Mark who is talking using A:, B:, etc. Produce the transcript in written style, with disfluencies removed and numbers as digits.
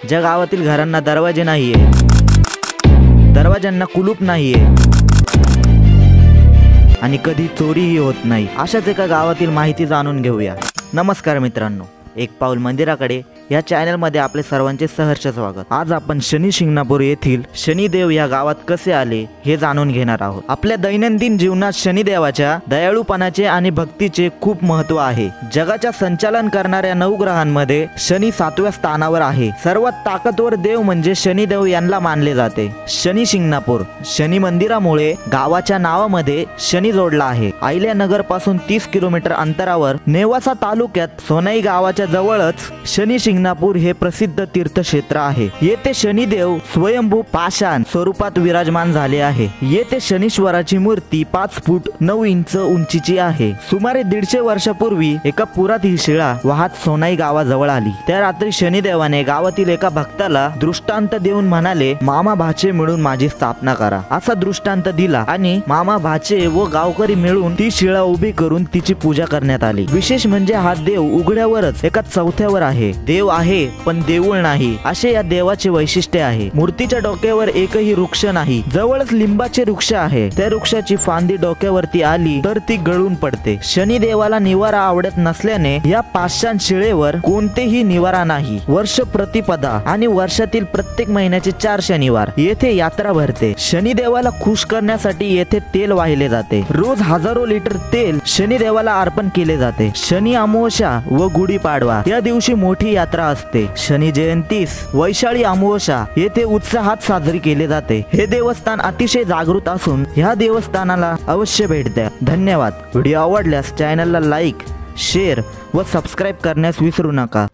A: ज्या गावातील घरांना दरवाजे नाहीये, दरवाजांना कुलूप नाहीये आणि कधी चोरीही होत नाही, अशाच एका गावातील माहिती जाणून घेऊया। नमस्कार मित्रांनो, एक पाऊल मंदिराकडे या चॅनलमध्ये आपले सर्वांचे सहर्ष स्वागत। आज आपण शनी शिंगणापूर येथील शनिदेव या गावात कसे आले हे जाणून घेणार आहोत। आपल्या दैनंदिन जीवनात शनिदेवाच्या दयाळूपणाचे आणि भक्तीचे खूप महत्त्व आहे। जगाच्या संचालन करणाऱ्या 9 ग्रहांमध्ये शनी 7व्या स्थानावर आहे। सर्वात ताकदवर देव म्हणजे शनिदेव यांना मानले जाते। शनी शिंगणापूर शनी मंदिरामुळे गावाच्या नावामध्ये शनी जोडला आहे। अहिल्यानगर पासून 30 किलोमीटर अंतरावर नेवासा तालुक्यात सोनाई गावाच्या जवळच शनी शिंगणापूर हे प्रसिद्ध तीर्थक्षेत्र आहे। येथे शनिदेव स्वयंभू पाषाण स्वरूपात विराजमान झाले आहे। येथे शनीश्वराची मूर्ती 5 फूट 9 इंच उंचीची आहे। सुमारे 150 वर्षापूर्वी एका पुरात ही शिळा वाहत सोनाई गावाजवळ आली। त्या रात्री शनिदेवाने गावातील एका भक्ताला दृष्टांत देऊन म्हणाले, मामा भाचे मिळून माझी स्थापना करा। असा दृष्टांत दिला आणि मामा भाचे व गावकरी मिळून ती शिळा उभी करून तिची पूजा करण्यात आली। विशेष म्हणजे हा देव उघड्यावरच एका चौथ्यावर आहे। देव आहे पण देऊळ नाही, असे या देवाचे वैशिष्ट्य आहे। मूर्तीच्या डोक्यावर एकही वृक्ष नाही, जवळच लिंबाचे वृक्ष आहे। त्या वृक्षाची फांदी डोक्यावरती आली तर ती गळून पडते। शनी देवाला निवारा आवडत नसल्याने या पाषाण शिळेवर कोणतेही निवारा नाही। वर्ष प्रतिपदा आणि वर्षातील प्रत्येक महिन्याचे 4 शनिवार येथे यात्रा भरते। शनिदेवाला खुश करण्यासाठी येथे तेल वाहिले जाते। रोज हजारो लिटर तेल शनिदेवाला अर्पण केले जाते। शनी अमावस्या व गुढीपाडवा या दिवशी मोठी यात्रा असते। शनी जयंतीस वैशाळी अमावस्या येथे उत्साहात साजरी केले जाते। हे देवस्थान अतिशय जागृत असून ह्या देवस्थानाला अवश्य भेट द्या। धन्यवाद। व्हिडिओ आवडल्यास चॅनलला लाईक, शेअर व सबस्क्राईब करण्यास विसरू नका।